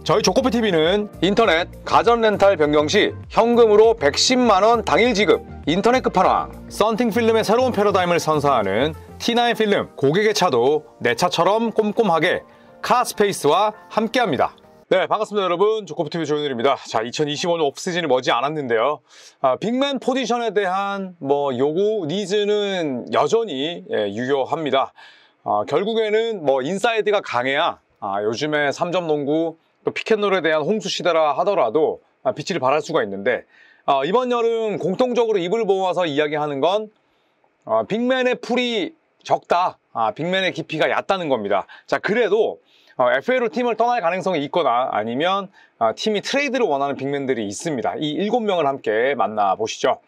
저희 조코피TV는 인터넷 가전 렌탈 변경 시 현금으로 110만원 당일 지급, 인터넷 끝판왕, 썬팅 필름의 새로운 패러다임을 선사하는 T9 필름, 고객의 차도 내 차처럼 꼼꼼하게 카스페이스와 함께합니다. 네, 반갑습니다 여러분. 조코피TV 조현일입니다. 자, 2025년 오프시즌이 머지 않았는데요. 빅맨 포지션에 대한 요구, 니즈는 여전히 유효합니다. 결국에는 인사이드가 강해야 요즘에 3점 농구, 또 피켓롤에 대한 홍수 시대라 하더라도 빛을 발할 수가 있는데, 이번 여름 공통적으로 입을 모아서 이야기하는 건 빅맨의 풀이 적다, 빅맨의 깊이가 얕다는 겁니다. 자, 그래도 FA로 팀을 떠날 가능성이 있거나 아니면 팀이 트레이드를 원하는 빅맨들이 있습니다. 이 7명을 함께 만나보시죠.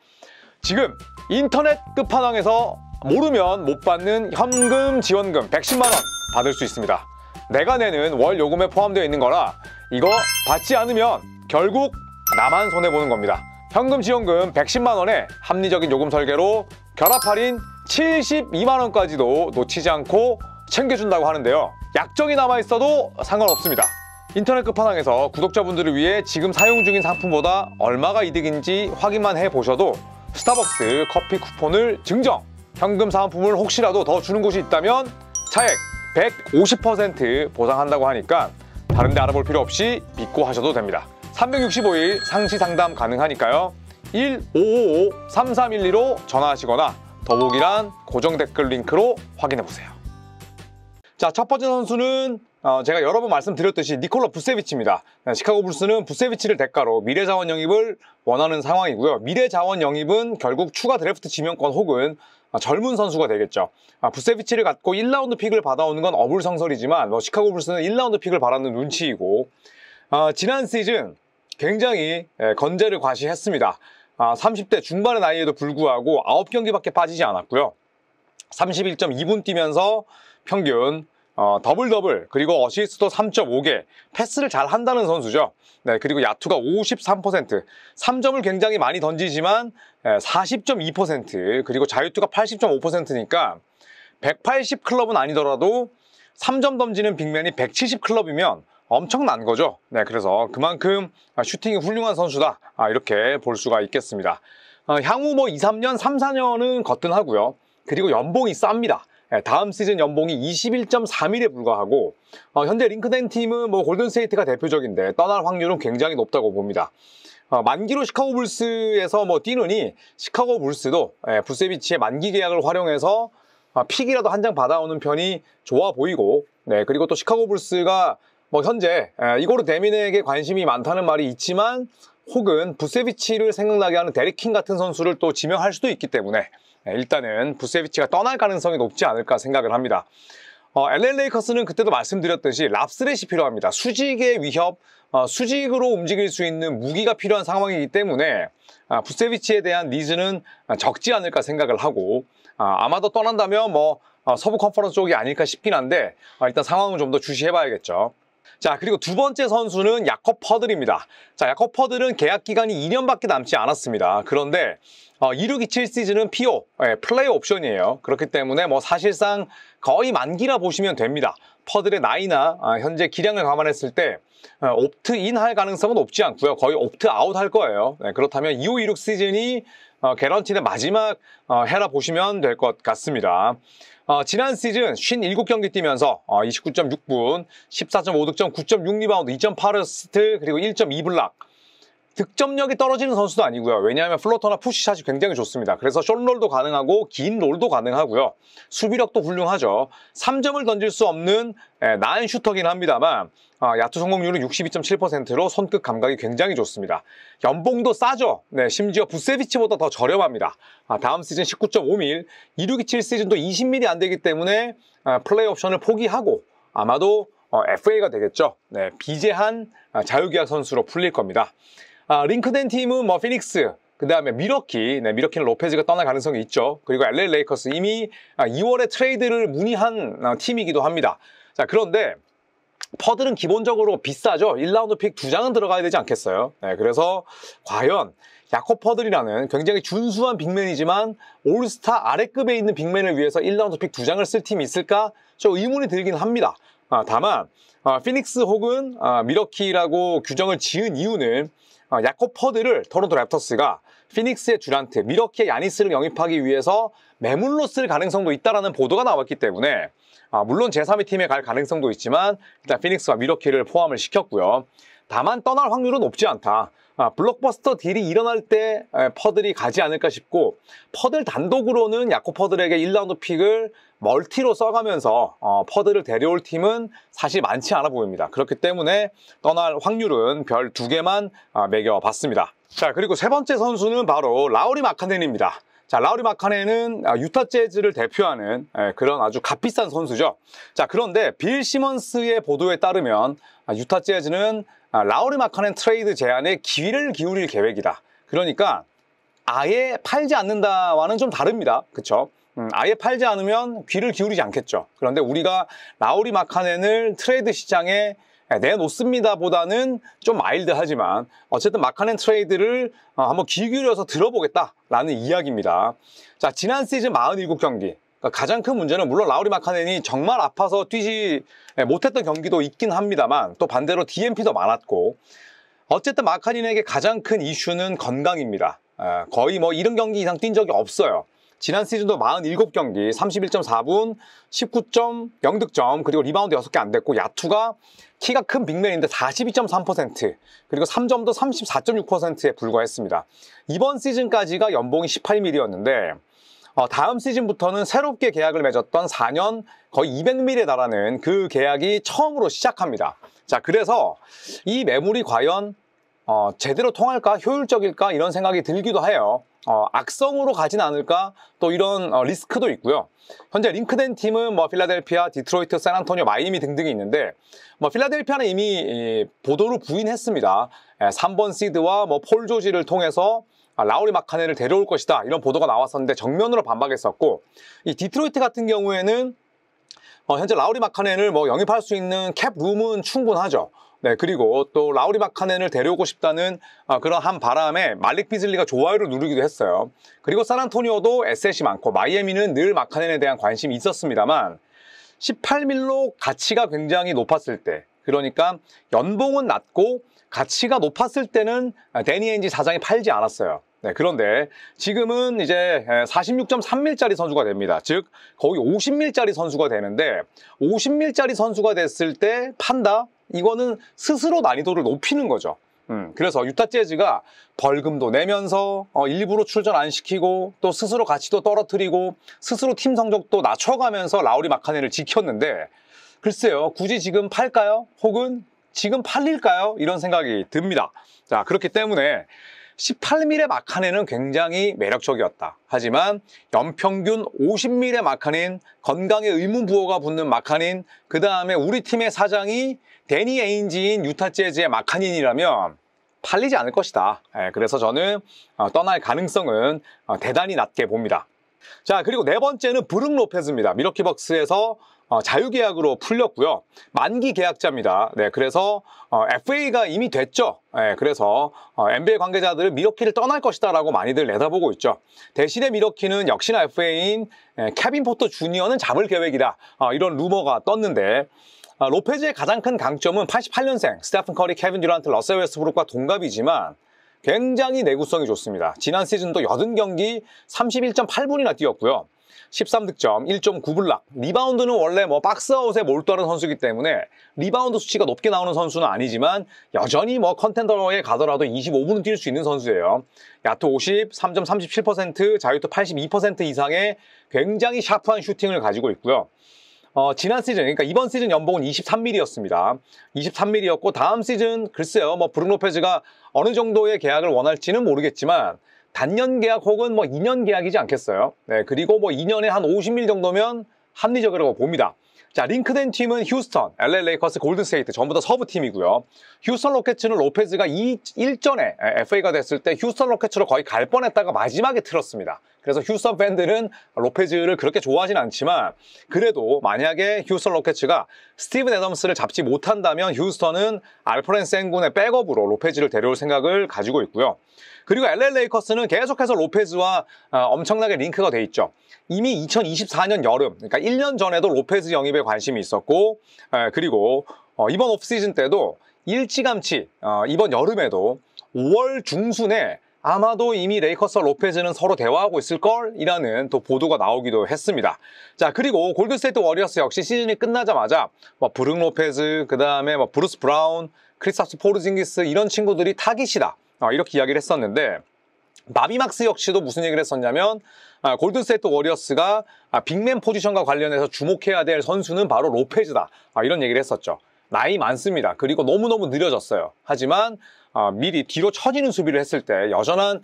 지금 인터넷 끝판왕에서 모르면 못 받는 현금 지원금 110만원 받을 수 있습니다. 내가 내는 월 요금에 포함되어 있는 거라 이거 받지 않으면 결국 나만 손해보는 겁니다. 현금 지원금 110만원에 합리적인 요금 설계로 결합 할인 72만원까지도 놓치지 않고 챙겨준다고 하는데요. 약정이 남아있어도 상관없습니다. 인터넷 끝판왕에서 구독자분들을 위해 지금 사용 중인 상품보다 얼마가 이득인지 확인만 해보셔도 스타벅스 커피 쿠폰을 증정! 현금 사은품을 혹시라도 더 주는 곳이 있다면 차액 150% 보상한다고 하니까 다른 데 알아볼 필요 없이 믿고 하셔도 됩니다. 365일 상시 상담 가능하니까요. 1555-3312로 전화하시거나 더보기란 고정 댓글 링크로 확인해보세요. 자, 첫 번째 선수는 제가 여러 번 말씀드렸듯이 니콜라 부세비치입니다. 시카고 불스는 부세비치를 대가로 미래자원 영입을 원하는 상황이고요. 미래자원 영입은 결국 추가 드래프트 지명권 혹은 젊은 선수가 되겠죠. 부세비치를 갖고 1라운드 픽을 받아오는 건 어불성설이지만 시카고 불스는 1라운드 픽을 바라는 눈치이고, 지난 시즌 굉장히 건재를 과시했습니다. 30대 중반의 나이에도 불구하고 9경기밖에 빠지지 않았고요. 31.2분 뛰면서 평균 더블 그리고 어시스트도 3.5개, 패스를 잘 한다는 선수죠. 네, 그리고 야투가 53%, 3점을 굉장히 많이 던지지만 40.2%, 그리고 자유투가 80.5%니까 180 클럽은 아니더라도 3점 던지는 빅맨이 170 클럽이면 엄청난 거죠. 네, 그래서 그만큼 슈팅이 훌륭한 선수다, 이렇게 볼 수가 있겠습니다. 향후 2, 3년, 3, 4년은 거뜬하고요. 그리고 연봉이 쌉니다. 다음 시즌 연봉이 21.3일에 불과하고, 현재 링크된 팀은 골든스테이트가 대표적인데 떠날 확률은 굉장히 높다고 봅니다. 만기로 시카고 불스에서 뛰느니 시카고 불스도 부세비치의 만기 계약을 활용해서 픽이라도 한 장 받아오는 편이 좋아 보이고, 네, 그리고 또 시카고 불스가 현재 이고르 데미네에게 관심이 많다는 말이 있지만, 혹은 부세비치를 생각나게 하는 데릭 킹 같은 선수를 또 지명할 수도 있기 때문에 일단은 부세비치가 떠날 가능성이 높지 않을까 생각을 합니다. LA 레이커스는 그때도 말씀드렸듯이 랍스렛이 필요합니다. 수직의 위협, 수직으로 움직일 수 있는 무기가 필요한 상황이기 때문에 부세비치에 대한 니즈는 적지 않을까 생각을 하고, 아마도 떠난다면 서부 컨퍼런스 쪽이 아닐까 싶긴 한데 일단 상황은 좀 더 주시해봐야겠죠. 자, 그리고 두 번째 선수는 야콥 퍼들입니다. 자, 야콥 퍼들은 계약 기간이 2년밖에 남지 않았습니다. 그런데 2627 시즌은 PO, 플레이 옵션이에요. 그렇기 때문에 사실상 거의 만기라 보시면 됩니다. 퍼들의 나이나 현재 기량을 감안했을 때 옵트인 할 가능성은 높지 않고요. 거의 옵트아웃 할 거예요. 네, 그렇다면 2526 시즌이 개런티는 마지막 해라 보시면 될 것 같습니다. 지난 시즌 57경기 뛰면서 29.6분, 14.5득점, 9.6 리바운드, 2.8어시스트, 그리고 1.2블락. 득점력이 떨어지는 선수도 아니고요. 왜냐하면 플로터나 푸시샷이 굉장히 좋습니다. 그래서 숏롤도 가능하고 긴 롤도 가능하고요. 수비력도 훌륭하죠. 3점을 던질 수 없는 나은 슈터긴 합니다만 야투 성공률은 62.7%로 손끝 감각이 굉장히 좋습니다. 연봉도 싸죠. 네, 심지어 부세비치보다 더 저렴합니다. 다음 시즌 19.5밀, 2627 시즌도 20밀이 안 되기 때문에 플레이 옵션을 포기하고 아마도 FA가 되겠죠. 네, 비제한 자유계약 선수로 풀릴 겁니다. 링크된 팀은 피닉스, 그 다음에 미러키, 미러키는 로페즈가 떠날 가능성이 있죠. 그리고 LA 레이커스, 이미 2월에 트레이드를 문의한 팀이기도 합니다. 자, 그런데 퍼들은 기본적으로 비싸죠. 1라운드 픽 2장은 들어가야 되지 않겠어요? 네, 그래서 과연 야콥 퍼들이라는 굉장히 준수한 빅맨이지만 올스타 아래급에 있는 빅맨을 위해서 1라운드 픽 2장을 쓸 팀이 있을까? 저 의문이 들긴 합니다. 다만 피닉스 혹은 미러키라고 규정을 지은 이유는 야콥 퍼드를 토론토 랩터스가 피닉스의 듀란트, 미러키의 야니스를 영입하기 위해서 매물로 쓸 가능성도 있다는 보도가 나왔기 때문에 물론 제3위 팀에 갈 가능성도 있지만 일단 피닉스와 미러키를 포함을 시켰고요. 다만 떠날 확률은 높지 않다. 블록버스터 딜이 일어날 때 퍼들이 가지 않을까 싶고, 퍼들 단독으로는 야콥 퍼들에게 1라운드 픽을 멀티로 써가면서 퍼들을 데려올 팀은 사실 많지 않아 보입니다. 그렇기 때문에 떠날 확률은 별 2개만 매겨봤습니다. 자, 그리고 세 번째 선수는 바로 라우리 마카넨입니다. 자, 라우리 마카넨은 유타 재즈를 대표하는 그런 아주 값비싼 선수죠. 자, 그런데 빌 시먼스의 보도에 따르면 유타 재즈는 라우리 마카넨 트레이드 제안에 귀를 기울일 계획이다. 그러니까 아예 팔지 않는다와는 좀 다릅니다. 그쵸? 아예 팔지 않으면 귀를 기울이지 않겠죠. 그런데 우리가 라우리 마카넨을 트레이드 시장에 내놓습니다 보다는 좀 마일드하지만 어쨌든 마카넨 트레이드를 한번 귀 기울여서 들어보겠다라는 이야기입니다. 자, 지난 시즌 47경기 가장 큰 문제는 물론 라우리 마카넨이 정말 아파서 뛰지 못했던 경기도 있긴 합니다만 또 반대로 DNP도 많았고, 어쨌든 마카넨에게 가장 큰 이슈는 건강입니다. 거의 뭐 70경기 이상 뛴 적이 없어요. 지난 시즌도 47경기 31.4분 19.0득점 그리고 리바운드 6개 안 됐고, 야투가 키가 큰 빅맨인데 42.3% 그리고 3점도 34.6%에 불과했습니다. 이번 시즌까지가 연봉이 18mm였는데 다음 시즌부터는 새롭게 계약을 맺었던 4년 거의 200mm에 달하는 그 계약이 처음으로 시작합니다. 자, 그래서 이 매물이 과연 제대로 통할까, 효율적일까 이런 생각이 들기도 해요. 악성으로 가진 않을까 또 이런 리스크도 있고요. 현재 링크된 팀은 뭐 필라델피아, 디트로이트, 샌안토니오, 마이애미 등등이 있는데 뭐 필라델피아는 이미 보도를 부인했습니다. 3번 시드와 뭐 폴 조지를 통해서 라우리 마카넨을 데려올 것이다 이런 보도가 나왔었는데 정면으로 반박했었고, 이 디트로이트 같은 경우에는 현재 라우리 마카넨을 뭐 영입할 수 있는 캡 룸은 충분하죠. 네, 그리고 또 라우리 마카넨을 데려오고 싶다는 그런 한 바람에 말릭 비즐리가 좋아요를 누르기도 했어요. 그리고 샌안토니오도 에셋이 많고 마이애미는 늘 마카넨에 대한 관심이 있었습니다만 18밀로 가치가 굉장히 높았을 때, 그러니까 연봉은 낮고 가치가 높았을 때는 데니 ain지 사장이 팔지 않았어요. 네, 그런데 지금은 이제 46.3밀짜리 선수가 됩니다. 즉 거의 50밀짜리 선수가 되는데 50밀짜리 선수가 됐을 때 판다? 이거는 스스로 난이도를 높이는 거죠. 그래서 유타 재즈가 벌금도 내면서 일부러 출전 안 시키고 또 스스로 가치도 떨어뜨리고 스스로 팀 성적도 낮춰가면서 라우리 마카넨을 지켰는데, 글쎄요, 굳이 지금 팔까요? 혹은 지금 팔릴까요? 이런 생각이 듭니다. 자, 그렇기 때문에 18밀의 마카넨은 굉장히 매력적이었다. 하지만 연평균 50밀의 마카넨, 건강에 의문부호가 붙는 마카넨, 그 다음에 우리 팀의 사장이 데니 에인지인 유타 재즈의 마카넨이라면 팔리지 않을 것이다. 그래서 저는 떠날 가능성은 대단히 낮게 봅니다. 자, 그리고 네 번째는 브룩 로페즈입니다. 미러키 벅스에서 자유계약으로 풀렸고요. 만기 계약자입니다. 네, 그래서 FA가 이미 됐죠. 네, 그래서 NBA 관계자들은 미러키를 떠날 것이다 라고 많이들 내다보고 있죠. 대신에 미러키는 역시나 FA인 케빈 포터 주니어는 잡을 계획이다, 이런 루머가 떴는데, 로페즈의 가장 큰 강점은 88년생 스테픈 커리, 케빈 듀란트, 러셀 웨스트브룩과 동갑이지만 굉장히 내구성이 좋습니다. 지난 시즌도 80경기 31.8분이나 뛰었고요. 13득점, 1.9블락, 리바운드는 원래 뭐 박스아웃에 몰두하는 선수이기 때문에 리바운드 수치가 높게 나오는 선수는 아니지만 여전히 뭐 컨텐더에 가더라도 25분은 뛸 수 있는 선수예요. 야투 50, 3.37%, 자유투 82% 이상의 굉장히 샤프한 슈팅을 가지고 있고요. 지난 시즌, 그러니까 이번 시즌 연봉은 23밀이었습니다. 23밀이었고 다음 시즌 글쎄요, 뭐 브룩 로페즈가 어느 정도의 계약을 원할지는 모르겠지만 단년 계약 혹은 뭐 2년 계약이지 않겠어요. 네, 그리고 뭐 2년에 한 50밀 정도면 합리적이라고 봅니다. 자, 링크된 팀은 휴스턴, LA 레이커스, 골든스테이트 전부 다 서부 팀이고요. 휴스턴 로켓츠는 로페즈가 일전에 FA가 됐을 때 휴스턴 로켓츠로 거의 갈 뻔했다가 마지막에 틀었습니다. 그래서 휴스턴 팬들은 로페즈를 그렇게 좋아하진 않지만 그래도 만약에 휴스턴 로켓츠가 스티븐 애덤스를 잡지 못한다면 휴스턴은 알프렌 생군의 백업으로 로페즈를 데려올 생각을 가지고 있고요. 그리고 LA 레이커스는 계속해서 로페즈와 엄청나게 링크가 돼 있죠. 이미 2024년 여름, 그러니까 1년 전에도 로페즈 영입에 관심이 있었고, 그리고 이번 오프시즌 때도 일찌감치 이번 여름에도 5월 중순에 아마도 이미 레이커스와 로페즈는 서로 대화하고 있을걸? 이라는 또 보도가 나오기도 했습니다. 자, 그리고 골든스테이트 워리어스 역시 시즌이 끝나자마자 브룩 로페즈, 그 다음에 브루스 브라운, 크리스타스 포르징기스 이런 친구들이 타깃이다. 이렇게 이야기를 했었는데 마비막스 역시도 무슨 얘기를 했었냐면 골든스테이트 워리어스가 빅맨 포지션과 관련해서 주목해야 될 선수는 바로 로페즈다. 이런 얘기를 했었죠. 나이 많습니다. 그리고 너무너무 느려졌어요. 하지만 미리 뒤로 처지는 수비를 했을 때 여전한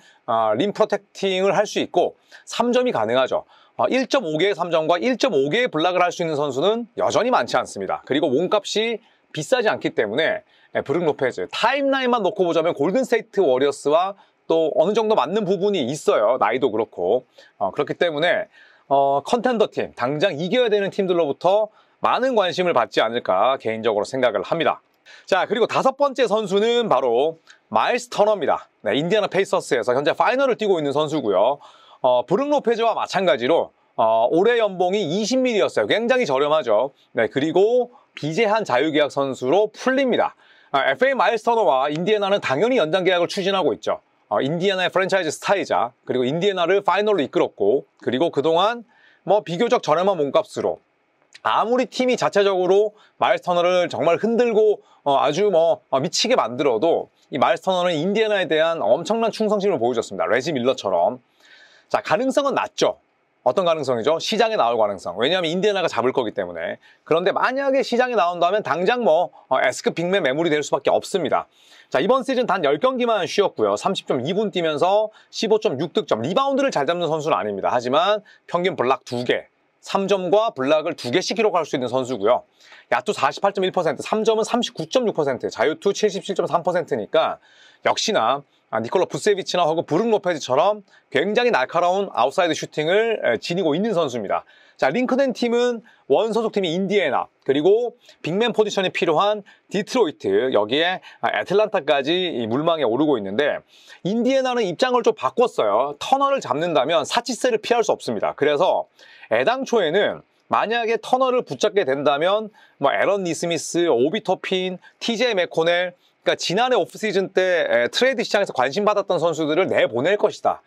림 프로텍팅을 할 수 있고 3점이 가능하죠. 1.5개의 3점과 1.5개의 블락을 할 수 있는 선수는 여전히 많지 않습니다. 그리고 몸값이 비싸지 않기 때문에 브룩 로페즈 타임라인만 놓고 보자면 골든스테이트 워리어스와 또 어느 정도 맞는 부분이 있어요. 나이도 그렇고 그렇기 때문에 컨텐더 팀, 당장 이겨야 되는 팀들로부터 많은 관심을 받지 않을까 개인적으로 생각을 합니다. 자, 그리고 5번째 선수는 바로 마일스 터너입니다. 네, 인디애나 페이서스에서 현재 파이널을 뛰고 있는 선수고요. 브룩 로페즈와 마찬가지로 올해 연봉이 20밀리였어요. 굉장히 저렴하죠. 네, 그리고 비제한 자유계약 선수로 풀립니다. FA 마일스 터너와 인디애나는 당연히 연장 계약을 추진하고 있죠. 인디애나의 프랜차이즈 스타이자, 그리고 인디애나를 파이널로 이끌었고, 그리고 그동안 비교적 저렴한 몸값으로 아무리 팀이 자체적으로 마일스 터너를 정말 흔들고 아주 미치게 만들어도 이 마일스 터너는 인디애나에 대한 엄청난 충성심을 보여줬습니다. 레지 밀러처럼. 자, 가능성은 낮죠. 어떤 가능성이죠? 시장에 나올 가능성. 왜냐하면 인디애나가 잡을 거기 때문에. 그런데 만약에 시장에 나온다면 당장 S급 빅맨 매물이 될 수밖에 없습니다. 자, 이번 시즌 단 10경기만 쉬었고요. 30.2분 뛰면서 15.6득점. 리바운드를 잘 잡는 선수는 아닙니다. 하지만 평균 블락 2개. 3점과 블락을 2개씩 기록할 수 있는 선수고요. 야투 48.1%, 3점은 39.6%, 자유투 77.3%니까 역시나 니콜라 부세비치나 혹은 브룩 로페즈처럼 굉장히 날카로운 아웃사이드 슈팅을 지니고 있는 선수입니다. 자, 링크된 팀은 원소속팀이 인디애나, 그리고 빅맨 포지션이 필요한 디트로이트, 여기에 애틀란타까지 물망에 오르고 있는데 인디애나는 입장을 좀 바꿨어요. 터너를 잡는다면 사치세를 피할 수 없습니다. 그래서 애당초에는 만약에 터너를 붙잡게 된다면 에런 니스미스, 오비 토핀, TJ 맥코넬, 그러니까 지난해 오프시즌 때 트레이드 시장에서 관심받았던 선수들을 내보낼 것이다.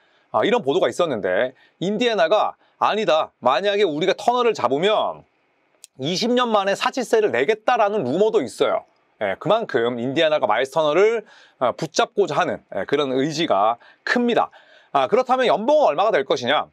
이런 보도가 있었는데 인디애나가 아니다. 만약에 우리가 터너를 잡으면 20년 만에 사치세를 내겠다라는 루머도 있어요. 그만큼 인디애나가 마일스 터너를 붙잡고자 하는 그런 의지가 큽니다. 그렇다면 연봉은 얼마가 될 것이냐?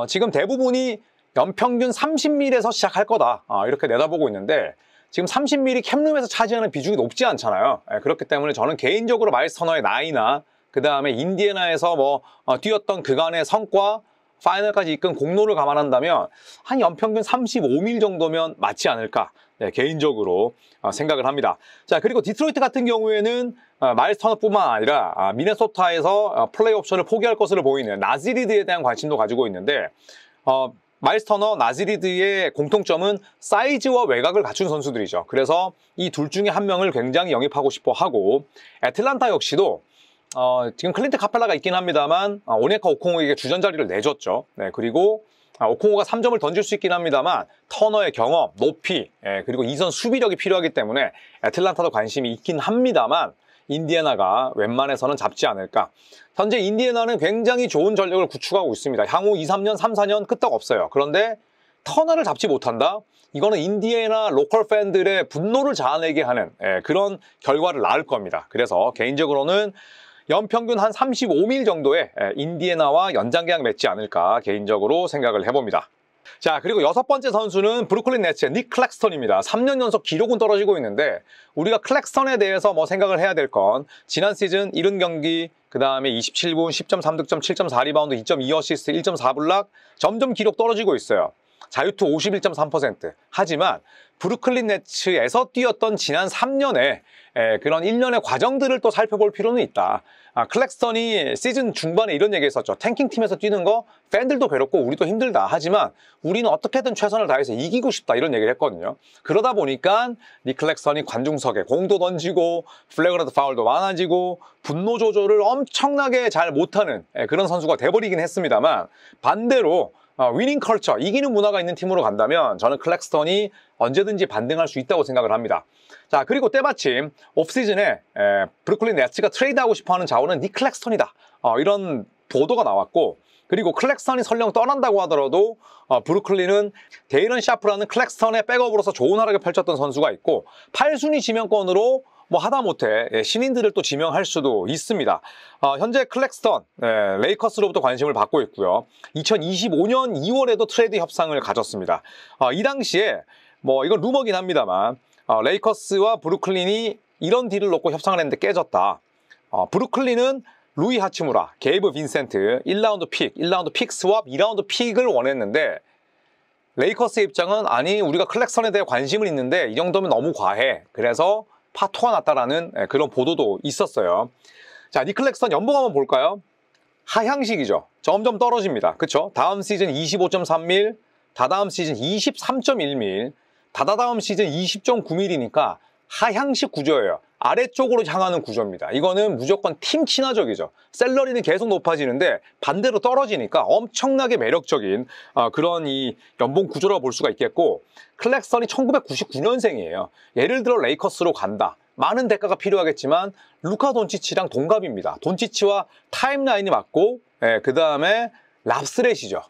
지금 대부분이 연평균 30밀에서 시작할 거다. 이렇게 내다보고 있는데 지금 30밀이 캡룸에서 차지하는 비중이 높지 않잖아요. 그렇기 때문에 저는 개인적으로 마일스 터너의 나이나 그 다음에 인디애나에서 뛰었던 그간의 성과, 파이널까지 이끈 공로를 감안한다면 한 연평균 35밀 정도면 맞지 않을까, 개인적으로 생각을 합니다. 자, 그리고 디트로이트 같은 경우에는 마일스 터너뿐만 아니라 미네소타에서 플레이 옵션을 포기할 것으로 보이는 나즈리드에 대한 관심도 가지고 있는데 마일스 터너, 나즈리드의 공통점은 사이즈와 외곽을 갖춘 선수들이죠. 그래서 이 둘 중에 한 명을 굉장히 영입하고 싶어 하고, 애틀란타 역시도 지금 클린트 카펠라가 있긴 합니다만 오네카 오콩호에게 주전 자리를 내줬죠. 네, 그리고 오콩호가 3점을 던질 수 있긴 합니다만 터너의 경험, 높이, 그리고 이선 수비력이 필요하기 때문에 애틀란타도 관심이 있긴 합니다만 인디애나가 웬만해서는 잡지 않을까. 현재 인디애나는 굉장히 좋은 전력을 구축하고 있습니다. 향후 2, 3년, 3, 4년 끄떡 없어요. 그런데 터너를 잡지 못한다? 이거는 인디애나 로컬 팬들의 분노를 자아내게 하는 그런 결과를 낳을 겁니다. 그래서 개인적으로는 연평균 한 35밀 정도의 인디애나와 연장계약 맺지 않을까 개인적으로 생각을 해봅니다. 자, 그리고 6번째 선수는 브루클린 네츠의 닉 클렉스턴입니다. 3년 연속 기록은 떨어지고 있는데 우리가 클렉스턴에 대해서 생각을 해야 될 건 지난 시즌 70경기, 그 다음에 27분, 10.3득점, 7.4리바운드, 2.2어시스트, 1.4블락 점점 기록 떨어지고 있어요. 자유투 51.3%. 하지만 브루클린 네츠에서 뛰었던 지난 3년의 그런 1년의 과정들을 또 살펴볼 필요는 있다. 클렉스턴이 시즌 중반에 이런 얘기 했었죠. 탱킹팀에서 뛰는 거 팬들도 괴롭고 우리도 힘들다. 하지만 우리는 어떻게든 최선을 다해서 이기고 싶다. 이런 얘기를 했거든요. 그러다 보니까 닉 클렉스턴이 관중석에 공도 던지고 플래그런트 파울도 많아지고 분노 조절을 엄청나게 잘 못하는 그런 선수가 돼버리긴 했습니다만, 반대로 위닝 컬처, 이기는 문화가 있는 팀으로 간다면 저는 클렉스턴이 언제든지 반등할 수 있다고 생각을 합니다. 자, 그리고 때마침 오프시즌에 브루클린 네츠가 트레이드하고 싶어하는 자원은 닉 클렉스턴이다. 이런 보도가 나왔고, 그리고 클렉스턴이 설령 떠난다고 하더라도 브루클린은 데이런 샤프라는 클렉스턴의 백업으로서 좋은 활약을 펼쳤던 선수가 있고, 8순위 지명권으로 뭐 하다못해 신인들을 또 지명할 수도 있습니다. 현재 클렉스턴 레이커스로부터 관심을 받고 있고요. 2025년 2월에도 트레이드 협상을 가졌습니다. 이 당시에 뭐 이건 루머긴 합니다만 레이커스와 브루클린이 이런 딜을 놓고 협상을 했는데 깨졌다. 브루클린은 루이 하치무라, 게이브 빈센트, 1라운드 픽 스왑 2라운드 픽을 원했는데, 레이커스의 입장은 아니 우리가 클렉스턴에 대해 관심은 있는데 이 정도면 너무 과해. 그래서 파토가 났다라는 그런 보도도 있었어요. 자, 닉 클렉스턴 연봉 한번 볼까요? 하향식이죠. 점점 떨어집니다. 그쵸? 다음 시즌 25.3밀, 다다음 시즌 23.1밀, 다다다음 시즌 20.9밀이니까 하향식 구조예요. 아래쪽으로 향하는 구조입니다. 이거는 무조건 팀 친화적이죠. 셀러리는 계속 높아지는데 반대로 떨어지니까 엄청나게 매력적인 그런 이 연봉 구조라고 볼 수가 있겠고, 클렉스턴이 1999년생이에요. 예를 들어 레이커스로 간다. 많은 대가가 필요하겠지만 루카 돈치치랑 동갑입니다. 돈치치와 타임라인이 맞고, 그 다음에 랍스렛이죠.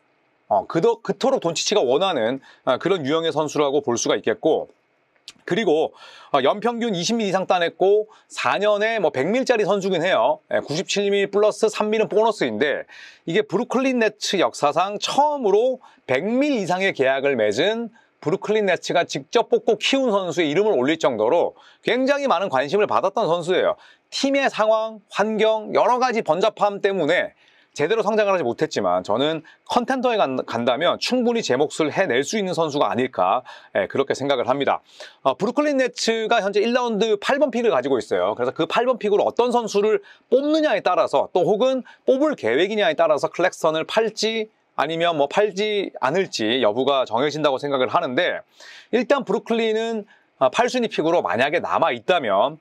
그토록 돈치치가 원하는 그런 유형의 선수라고 볼 수가 있겠고, 그리고 연평균 20밀 이상 따냈고 4년에 뭐 100밀짜리 선수긴 해요. 97밀 플러스 3밀은 보너스인데, 이게 브루클린 네츠 역사상 처음으로 100밀 이상의 계약을 맺은, 브루클린 네츠가 직접 뽑고 키운 선수의 이름을 올릴 정도로 굉장히 많은 관심을 받았던 선수예요. 팀의 상황, 환경, 여러 가지 번잡함 때문에 제대로 성장을 하지 못했지만 저는 컨텐더에 간다면 충분히 제 몫을 해낼 수 있는 선수가 아닐까, 그렇게 생각을 합니다. 브루클린 네츠가 현재 1라운드 8번 픽을 가지고 있어요. 그래서 그 8번 픽으로 어떤 선수를 뽑느냐에 따라서, 또 혹은 뽑을 계획이냐에 따라서 클렉스턴을 팔지 아니면 뭐 팔지 않을지 여부가 정해진다고 생각을 하는데, 일단 브루클린은 8순위 픽으로 만약에 남아있다면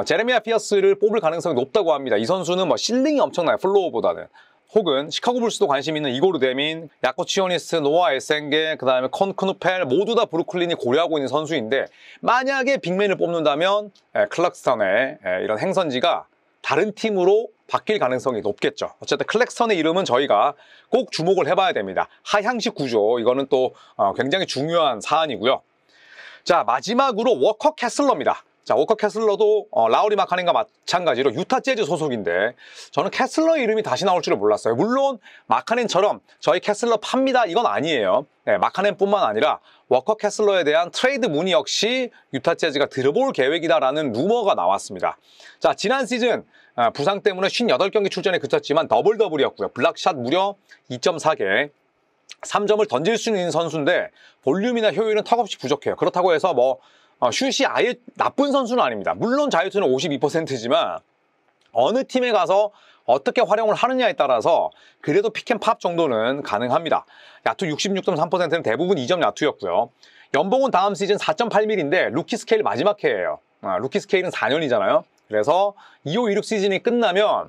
제레미아 피어스를 뽑을 가능성이 높다고 합니다. 이 선수는 뭐 실링이 엄청나요, 플로우보다는. 혹은 시카고 불스도 관심 있는 이고르 데민, 야코 치오니스, 노아 에센게, 그 다음에 컨 크누펠, 모두 다 브루클린이 고려하고 있는 선수인데, 만약에 빅맨을 뽑는다면 클렉스턴의 이런 행선지가 다른 팀으로 바뀔 가능성이 높겠죠. 어쨌든 클렉스턴의 이름은 저희가 꼭 주목을 해봐야 됩니다. 하향식 구조, 이거는 또 굉장히 중요한 사안이고요. 자, 마지막으로 워커 캐슬러입니다. 자, 워커 캐슬러도 라우리 마카넨과 마찬가지로 유타 재즈 소속인데, 저는 캐슬러의 이름이 다시 나올 줄은 몰랐어요. 물론 마카넨처럼 저희 캐슬러 팝니다 이건 아니에요. 마카넨뿐만 아니라 워커 캐슬러에 대한 트레이드 문의 역시 유타 재즈가 들어볼 계획이다라는 루머가 나왔습니다. 자, 지난 시즌 부상 때문에 58경기 출전에 그쳤지만 더블이었고요. 블락샷 무려 2.4개, 3점을 던질 수 있는 선수인데 볼륨이나 효율은 턱없이 부족해요. 그렇다고 해서 뭐 슛이 아예 나쁜 선수는 아닙니다. 물론 자유투는 52%지만 어느 팀에 가서 어떻게 활용을 하느냐에 따라서 그래도 픽앤팝 정도는 가능합니다. 야투 66.3%는 대부분 2점 야투였고요. 연봉은 다음 시즌 4.8밀인데 루키 스케일 마지막 해예요. 루키 스케일은 4년이잖아요. 그래서 25, 26 시즌이 끝나면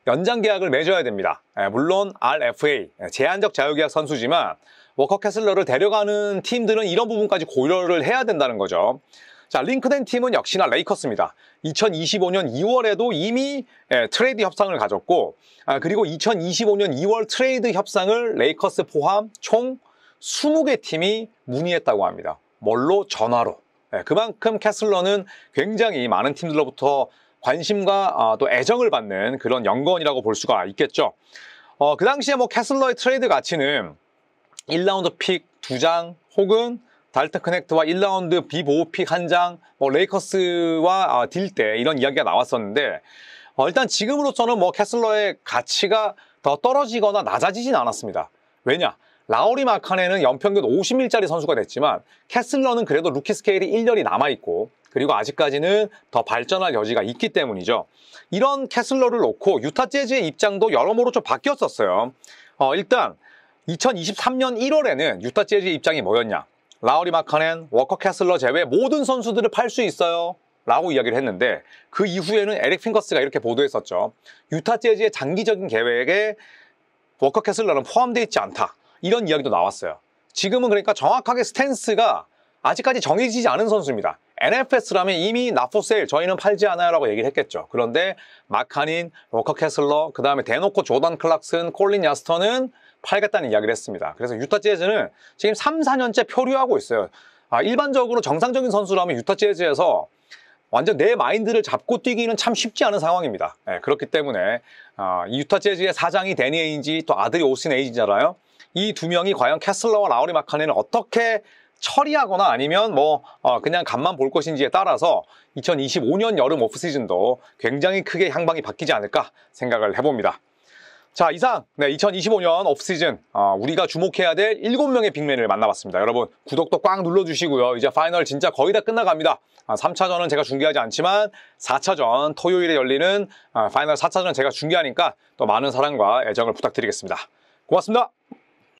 연장 계약을 맺어야 됩니다. 물론 RFA, 제한적 자유계약 선수지만 워커 캐슬러를 데려가는 팀들은 이런 부분까지 고려를 해야 된다는 거죠. 자, 링크된 팀은 역시나 레이커스입니다. 2025년 2월에도 이미 트레이드 협상을 가졌고, 그리고 2025년 2월 트레이드 협상을 레이커스 포함 총 20개 팀이 문의했다고 합니다. 뭘로? 전화로. 그만큼 캐슬러는 굉장히 많은 팀들로부터 관심과 또 애정을 받는 그런 연건이라고 볼 수가 있겠죠. 그 당시에 뭐 캐슬러의 트레이드 가치는 1라운드 픽 2장, 혹은 달튼 커넥트와 1라운드 비보호 픽 1장, 뭐 레이커스와 딜 때 이런 이야기가 나왔었는데, 일단 지금으로서는 뭐 캐슬러의 가치가 더 떨어지거나 낮아지진 않았습니다. 왜냐? 라우리 마카넨은 연평균 50밀짜리 선수가 됐지만 캐슬러는 그래도 루키 스케일이 1년이 남아있고 그리고 아직까지는 더 발전할 여지가 있기 때문이죠. 이런 캐슬러를 놓고 유타 재즈의 입장도 여러모로 좀 바뀌었었어요. 일단 2023년 1월에는 유타 재즈의 입장이 뭐였냐? 라우리 마카넨, 워커 캐슬러 제외 모든 선수들을 팔 수 있어요 라고 이야기를 했는데 그 이후에는 에릭 핑거스가 이렇게 보도했었죠. 유타 재즈의 장기적인 계획에 워커 캐슬러는 포함되어 있지 않다. 이런 이야기도 나왔어요. 지금은 그러니까 정확하게 스탠스가 아직까지 정해지지 않은 선수입니다. NFS라면 이미 not for sale, 저희는 팔지 않아요 라고 얘기를 했겠죠. 그런데 마카닌, 워커 캐슬러, 그 다음에 대놓고 조던 클락슨, 콜린 야스터는 팔겠다는 이야기를 했습니다. 그래서 유타 재즈는 지금 3, 4년째 표류하고 있어요. 일반적으로 정상적인 선수라면 유타 재즈에서 완전 내 마인드를 잡고 뛰기는 참 쉽지 않은 상황입니다. 그렇기 때문에 이 유타 재즈의 사장이 데니 에인지 또 아들이 오스틴 에인지잖아요. 이 두 명이 과연 캐슬러와 라우리 마카넨을 어떻게 처리하거나 아니면 그냥 간만 볼 것인지에 따라서 2025년 여름 오프시즌도 굉장히 크게 향방이 바뀌지 않을까 생각을 해봅니다. 자, 이상 2025년 오프시즌 우리가 주목해야 될 7명의 빅맨을 만나봤습니다. 여러분 구독도 꽉 눌러주시고요. 이제 파이널 진짜 거의 다 끝나갑니다. 3차전은 제가 중계하지 않지만 4차전 토요일에 열리는 파이널 4차전은 제가 중계하니까 또 많은 사랑과 애정을 부탁드리겠습니다. 고맙습니다.